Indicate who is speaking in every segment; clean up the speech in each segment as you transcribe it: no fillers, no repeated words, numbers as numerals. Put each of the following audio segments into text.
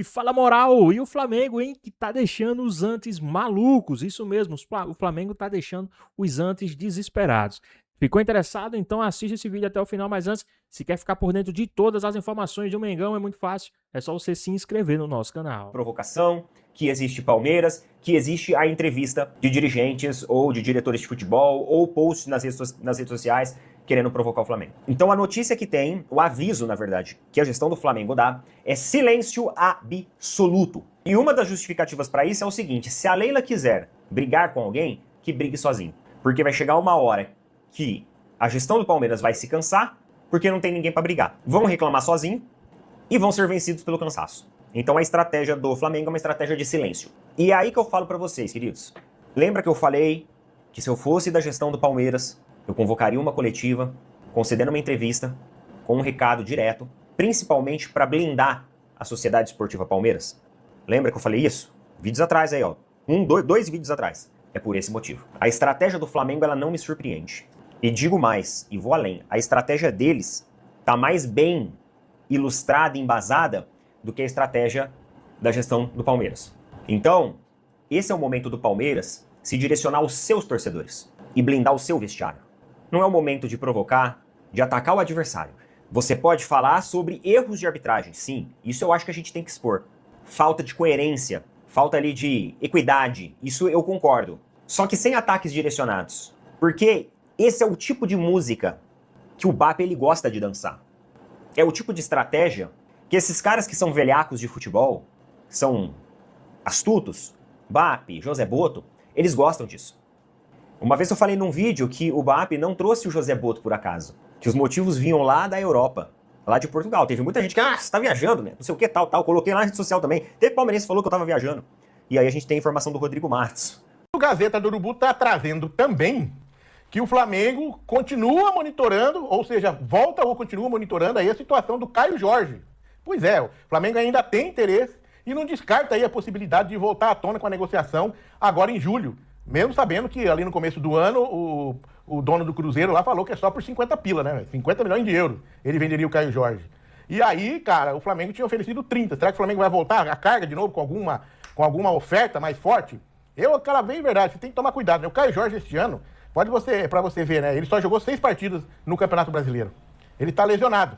Speaker 1: E fala moral, e o Flamengo, hein, que tá deixando os antes malucos, isso mesmo, o Flamengo tá deixando os antes desesperados. Ficou interessado? Então assiste esse vídeo até o final, mas antes, se quer ficar por dentro de todas as informações do Mengão, é muito fácil, é só você se inscrever no nosso canal.
Speaker 2: Provocação, que existe Palmeiras, que existe a entrevista de dirigentes ou de diretores de futebol ou posts nas redes sociais querendo provocar o Flamengo. Então a notícia que tem, o aviso, na verdade, que a gestão do Flamengo dá, é silêncio absoluto. E uma das justificativas para isso é o seguinte: se a Leila quiser brigar com alguém, que brigue sozinho. Porque vai chegar uma hora que a gestão do Palmeiras vai se cansar, porque não tem ninguém para brigar. Vão reclamar sozinho e vão ser vencidos pelo cansaço. Então a estratégia do Flamengo é uma estratégia de silêncio. E é aí que eu falo para vocês, queridos. Lembra que eu falei que se eu fosse da gestão do Palmeiras, eu convocaria uma coletiva, concedendo uma entrevista, com um recado direto, principalmente para blindar a Sociedade Esportiva Palmeiras? Lembra que eu falei isso? Vídeos atrás aí, ó. Dois vídeos atrás. É por esse motivo. A estratégia do Flamengo, ela não me surpreende. E digo mais, e vou além. A estratégia deles tá mais bem ilustrada e embasada do que a estratégia da gestão do Palmeiras. Então, esse é o momento do Palmeiras se direcionar aos seus torcedores e blindar o seu vestiário. Não é o momento de provocar, de atacar o adversário. Você pode falar sobre erros de arbitragem, sim, isso eu acho que a gente tem que expor. Falta de coerência, falta ali de equidade, isso eu concordo. Só que sem ataques direcionados. Porque esse é o tipo de música que o Mbappé ele gosta de dançar. É o tipo de estratégia que esses caras que são velhacos de futebol, são astutos, Mbappé, José Boto, eles gostam disso. Uma vez eu falei num vídeo que o Mbappé não trouxe o José Boto por acaso, que os motivos vinham lá da Europa, lá de Portugal. Teve muita gente que, você tá viajando, né? Não sei o que, tal. Coloquei lá na rede social também. Teve palmeirense que falou que eu tava viajando. E aí a gente tem a informação do Rodrigo Matos.
Speaker 3: O Gazeta do Urubu tá trazendo também que o Flamengo continua monitorando, ou seja, volta ou continua monitorando aí a situação do Caio Jorge. Pois é, o Flamengo ainda tem interesse e não descarta aí a possibilidade de voltar à tona com a negociação agora em julho. Mesmo sabendo que ali no começo do ano, o dono do Cruzeiro lá falou que é só por 50 pila, né? 50 milhões de euros ele venderia o Caio Jorge. E aí, cara, o Flamengo tinha oferecido 30. Será que o Flamengo vai voltar a carga de novo com alguma oferta mais forte? Cara, bem verdade, você tem que tomar cuidado, né? O Caio Jorge este ano, pra você ver, né? Ele só jogou 6 partidas no Campeonato Brasileiro. Ele tá lesionado.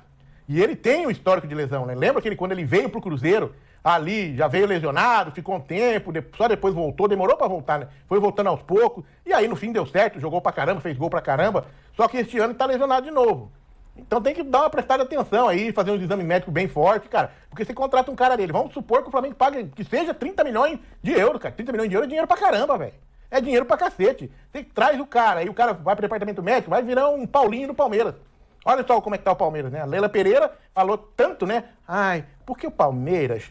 Speaker 3: E ele tem um histórico de lesão, né? Lembra que quando ele veio pro Cruzeiro, ali já veio lesionado, ficou um tempo, só depois voltou, demorou pra voltar, né? Foi voltando aos poucos, e aí no fim deu certo, jogou pra caramba, fez gol pra caramba, só que este ano tá lesionado de novo. Então tem que dar uma prestada atenção aí, fazer um exame médico bem forte, cara, porque você contrata um cara dele, vamos supor que o Flamengo pague, que seja 30 milhões de euros, cara, 30 milhões de euros é dinheiro pra caramba, velho. É dinheiro pra cacete. Você traz o cara, aí o cara vai pro departamento médico, vai virar um Paulinho do Palmeiras. Olha só como é que tá o Palmeiras, né? A Leila Pereira falou tanto, né? Porque o Palmeiras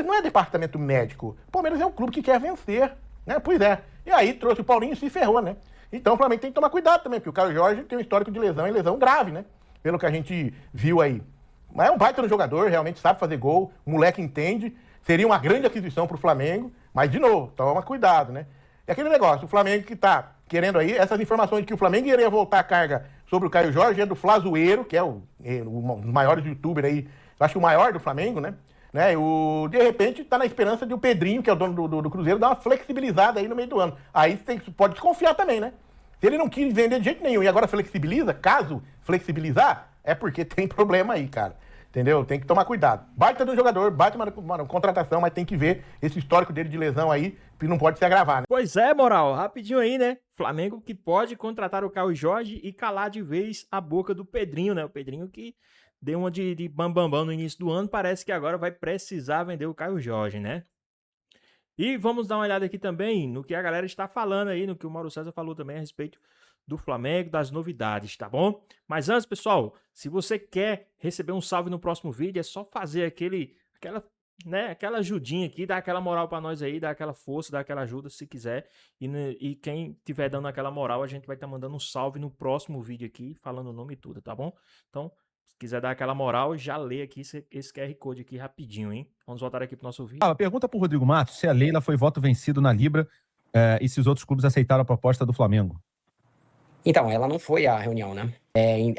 Speaker 3: não é departamento médico. O Palmeiras é um clube que quer vencer, né? Pois é. E aí trouxe o Paulinho e se ferrou, né? Então o Flamengo tem que tomar cuidado também, porque o Caio Jorge tem um histórico de lesão e lesão grave, né? Pelo que a gente viu aí. Mas é um baita no jogador, realmente sabe fazer gol, o moleque entende. Seria uma grande aquisição pro Flamengo, mas de novo, toma cuidado, né? É aquele negócio, o Flamengo que tá querendo aí, essas informações de que o Flamengo iria voltar a carga sobre o Caio Jorge é do Flazoeiro, que é um dos maiores youtubers aí, eu acho que o maior do Flamengo, né? De repente tá na esperança de o Pedrinho, que é o dono do Cruzeiro, dar uma flexibilizada aí no meio do ano. Aí você pode desconfiar também, né? Se ele não quis vender de jeito nenhum e agora flexibiliza, caso flexibilizar, é porque tem problema aí, cara. Entendeu? Tem que tomar cuidado. Baita do jogador, baita uma contratação, mas tem que ver esse histórico dele de lesão aí, que não pode se agravar, né?
Speaker 1: Pois é, moral, rapidinho aí, né? Flamengo que pode contratar o Caio Jorge e calar de vez a boca do Pedrinho, né? O Pedrinho que deu uma de bambambam no início do ano, parece que agora vai precisar vender o Caio Jorge, né? E vamos dar uma olhada aqui também no que a galera está falando aí, no que o Mauro César falou também a respeito do Flamengo, das novidades, tá bom? Mas antes, pessoal, se você quer receber um salve no próximo vídeo, é só fazer aquela ajudinha aqui, dar aquela moral pra nós aí, dar aquela força, dar aquela ajuda se quiser. E quem tiver dando aquela moral, a gente vai estar mandando um salve no próximo vídeo aqui, falando o nome e tudo, tá bom? Então, se quiser dar aquela moral, já lê aqui esse QR Code aqui rapidinho, hein? Vamos voltar aqui pro nosso vídeo.
Speaker 4: Pergunta pro Rodrigo Matos se a Leila foi voto vencido na Libra e se os outros clubes aceitaram a proposta do Flamengo.
Speaker 5: Então, ela não foi à reunião, né?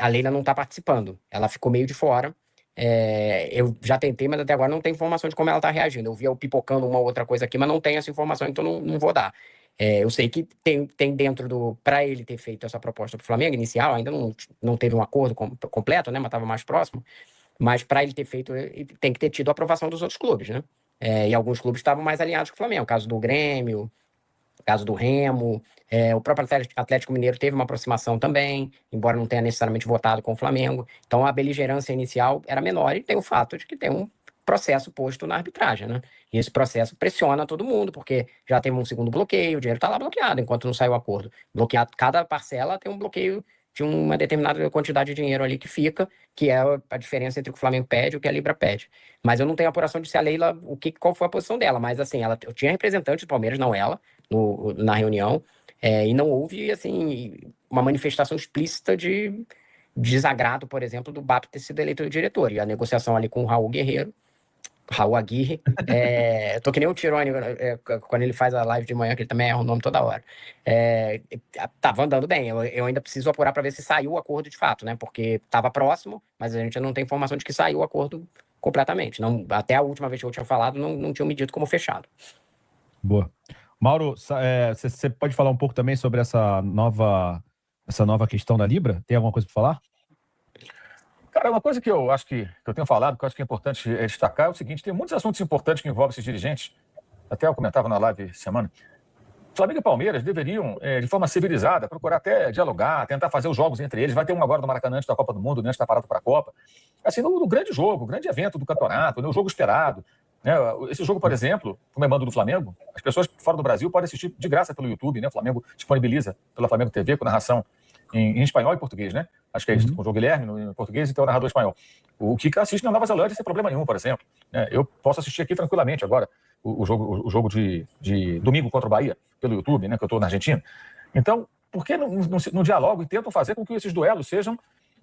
Speaker 5: A Leila não tá participando. Ela ficou meio de fora. Eu já tentei, mas até agora não tem informação de como ela tá reagindo. Eu vi eu pipocando uma outra coisa aqui, mas não tem essa informação, então não vou dar. Eu sei que tem dentro para ele ter feito essa proposta pro Flamengo inicial, ainda não teve um acordo completo, né? Mas estava mais próximo. Mas para ele ter feito, ele tem que ter tido a aprovação dos outros clubes, né? E alguns clubes estavam mais alinhados com o Flamengo, caso do Grêmio, caso do Remo, o próprio Atlético Mineiro teve uma aproximação também, embora não tenha necessariamente votado com o Flamengo. Então a beligerância inicial era menor e tem o fato de que tem um processo posto na arbitragem, né? E esse processo pressiona todo mundo, porque já teve um segundo bloqueio, o dinheiro está lá bloqueado enquanto não sai o acordo. Bloqueado, cada parcela tem um bloqueio de uma determinada quantidade de dinheiro ali que fica, que é a diferença entre o que o Flamengo pede e o que a Libra pede. Mas eu não tenho apuração de se a Leila, qual foi a posição dela, mas assim, eu tinha representante do Palmeiras, não ela, na reunião, e não houve, assim, uma manifestação explícita de desagrado, por exemplo, do BAP ter sido eleito diretor. E a negociação ali com o Raul Aguirre, tô que nem o Tirone, quando ele faz a live de manhã, que ele também erra o nome toda hora. Tava andando bem, eu ainda preciso apurar para ver se saiu o acordo de fato, né? Porque tava próximo, mas a gente não tem informação de que saiu o acordo completamente. Não, até a última vez que eu tinha falado, não tinham medido como fechado.
Speaker 4: Boa. Mauro, você pode falar um pouco também sobre essa nova questão da Libra? Tem alguma coisa para falar?
Speaker 6: Cara, uma coisa que eu acho que eu tenho falado, que eu acho que é importante destacar, é o seguinte: tem muitos assuntos importantes que envolvem esses dirigentes. Até eu comentava na live semana. Flamengo e Palmeiras deveriam, de forma civilizada, procurar até dialogar, tentar fazer os jogos entre eles. Vai ter um agora no Maracanã antes da Copa do Mundo, antes da parada para a Copa. Assim, no grande jogo, o grande evento do campeonato, o jogo esperado. Né? Esse jogo, por exemplo, como é mando do Flamengo, as pessoas fora do Brasil podem assistir de graça pelo YouTube, né? O Flamengo disponibiliza pela Flamengo TV com narração em espanhol e português, né? Acho que é isso, com o João Guilherme em português e tem o narrador espanhol. O Kika assiste na Nova Zelândia sem problema nenhum, por exemplo. Eu posso assistir aqui tranquilamente agora o jogo de domingo contra o Bahia pelo YouTube, né? Que eu estou na Argentina. Então, por que não dialogam e tentam fazer com que esses duelos sejam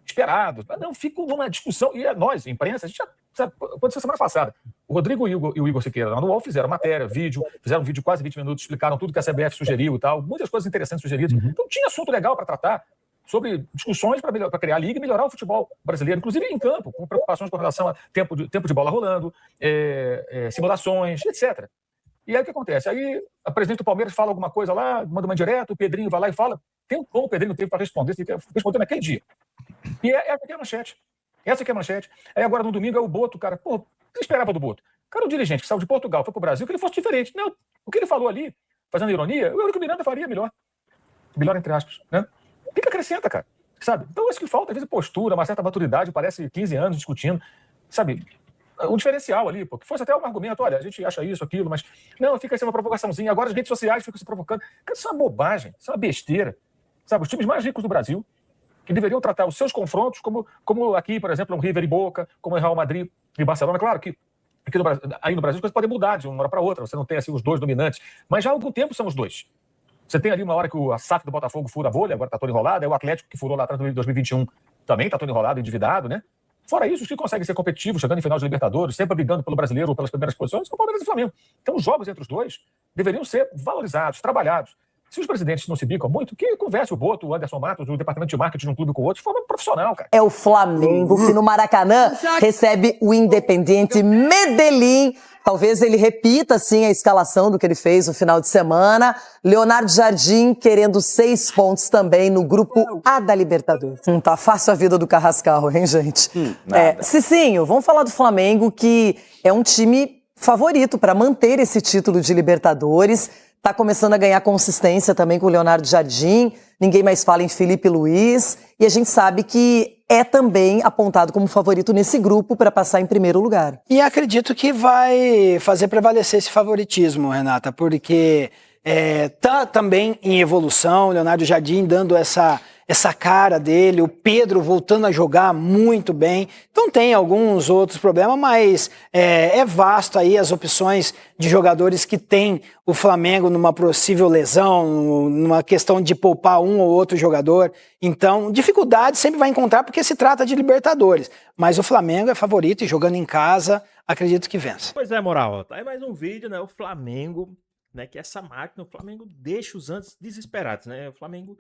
Speaker 6: esperados? Não, ficam numa discussão, e nós, imprensa, a gente já sabe, aconteceu semana passada. O Rodrigo e o Igor Siqueira lá no UOL fizeram matéria, fizeram um vídeo de quase 20 minutos, explicaram tudo que a CBF sugeriu e tal, muitas coisas interessantes sugeridas. Então tinha assunto legal para tratar, sobre discussões para criar a liga e melhorar o futebol brasileiro, inclusive em campo, com preocupações com relação a tempo de bola rolando, simulações, etc. E aí o que acontece? Aí a presidente do Palmeiras fala alguma coisa lá, manda uma direta, o Pedrinho vai lá e fala, tem um tom o Pedrinho teve para responder, ele quer responder naquele dia. E essa aqui é a manchete. Essa aqui é a manchete. Aí agora no domingo é o Boto, cara. Pô, o que você esperava do Boto? Cara, o dirigente que saiu de Portugal, foi pro Brasil, que ele fosse diferente. Não, o que ele falou ali, fazendo ironia, o Eurico Miranda faria melhor. Melhor entre aspas, né? O que acrescenta, cara? Sabe? Então isso que falta, às vezes, postura, uma certa maturidade, parece 15 anos discutindo, sabe? Um diferencial ali, pô, que fosse até um argumento, olha, a gente acha isso, aquilo, mas não, fica assim uma provocaçãozinha. Agora as redes sociais ficam se provocando. Cara, isso é uma bobagem, isso é uma besteira. Sabe? Os times mais ricos do Brasil, que deveriam tratar os seus confrontos como aqui, por exemplo, um River e Boca, como o Real Madrid e Barcelona. Claro que aqui aí no Brasil as coisas podem mudar de uma hora para outra, você não tem assim os dois dominantes, mas já há algum tempo são os dois. Você tem ali uma hora que a SAF do Botafogo fura a bolha, agora está todo enrolado, é o Atlético que furou lá atrás em 2021 também está todo enrolado, endividado, né? Fora isso, os que conseguem ser competitivos, chegando em final de Libertadores, sempre brigando pelo brasileiro ou pelas primeiras posições, são o Palmeiras e o Flamengo. Então os jogos entre os dois deveriam ser valorizados, trabalhados. Se os presidentes não se bicam muito, que converse o Boto, o Anderson Matos, o departamento de marketing de um clube com o outro, de forma profissional, cara.
Speaker 7: É o Flamengo que no Maracanã recebe o Independiente Medellín. Talvez ele repita, sim, a escalação do que ele fez no final de semana. Leonardo Jardim querendo 6 pontos também no grupo A da Libertadores. Não tá fácil a vida do Carrascal, hein, gente? Cicinho, vamos falar do Flamengo, que é um time favorito para manter esse título de Libertadores. Tá começando a ganhar consistência também com o Leonardo Jardim. Ninguém mais fala em Felipe Luiz. E a gente sabe que é também apontado como favorito nesse grupo para passar em primeiro lugar.
Speaker 8: E acredito que vai fazer prevalecer esse favoritismo, Renata, porque tá também em evolução, o Leonardo Jardim dando essa cara dele, o Pedro voltando a jogar muito bem. Então tem alguns outros problemas, mas é vasto aí as opções de jogadores que tem o Flamengo numa possível lesão, numa questão de poupar um ou outro jogador. Então, dificuldade sempre vai encontrar porque se trata de Libertadores. Mas o Flamengo é favorito e jogando em casa, acredito que vence.
Speaker 1: Pois é, Moral, tá aí mais um vídeo, né? O Flamengo, né? Que essa máquina, o Flamengo deixa os antes desesperados, né? O Flamengo...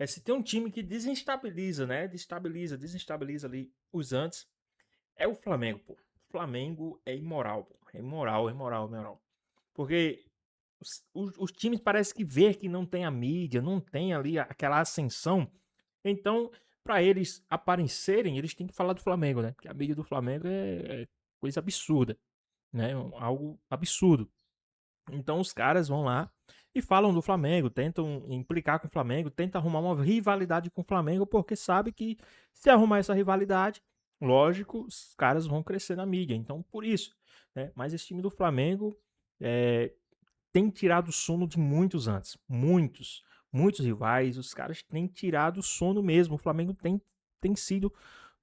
Speaker 1: se tem um time que desestabiliza, né? Desestabiliza ali os antes. é o Flamengo, pô. O Flamengo é imoral, pô. É imoral, é imoral, é imoral. Porque os times parece que vê que não tem a mídia, não tem ali aquela ascensão. Então, para eles aparecerem, eles têm que falar do Flamengo, né? Porque a mídia do Flamengo é coisa absurda, né? Algo absurdo. Então os caras vão lá e falam do Flamengo, tentam implicar com o Flamengo, tentam arrumar uma rivalidade com o Flamengo, porque sabe que se arrumar essa rivalidade, lógico, os caras vão crescer na mídia. Então, por isso, né? Mas esse time do Flamengo tem tirado o sono de muitos antes. Muitos rivais, os caras têm tirado o sono mesmo. O Flamengo tem sido,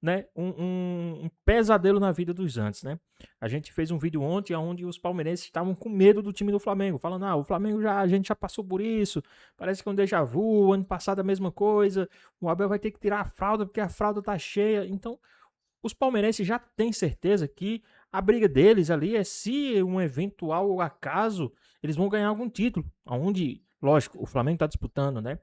Speaker 1: né, um pesadelo na vida dos antes, né? A gente fez um vídeo ontem onde os palmeirenses estavam com medo do time do Flamengo, falando, o Flamengo a gente já passou por isso, parece que é um déjà vu, ano passado a mesma coisa, o Abel vai ter que tirar a fralda porque a fralda tá cheia. Então, os palmeirenses já têm certeza que a briga deles ali é se um eventual acaso eles vão ganhar algum título, onde, lógico, o Flamengo tá disputando, né?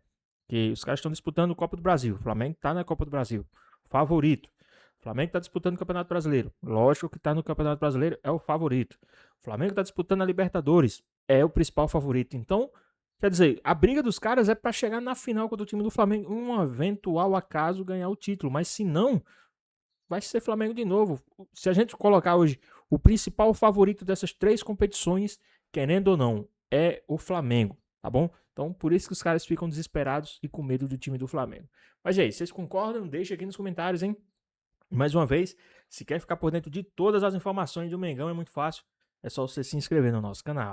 Speaker 1: Que os caras estão disputando a Copa do Brasil, o Flamengo tá na Copa do Brasil, favorito. O Flamengo está disputando o Campeonato Brasileiro. Lógico que está no Campeonato Brasileiro, é o favorito. O Flamengo está disputando a Libertadores, é o principal favorito. Então, quer dizer, a briga dos caras é para chegar na final contra o time do Flamengo, um eventual acaso ganhar o título. Mas se não, vai ser Flamengo de novo. Se a gente colocar hoje o principal favorito dessas 3 competições, querendo ou não, é o Flamengo, tá bom? Então, por isso que os caras ficam desesperados e com medo do time do Flamengo. Mas aí, vocês concordam? Deixa aqui nos comentários, hein? Mais uma vez, se quer ficar por dentro de todas as informações do Mengão, é muito fácil. É só você se inscrever no nosso canal.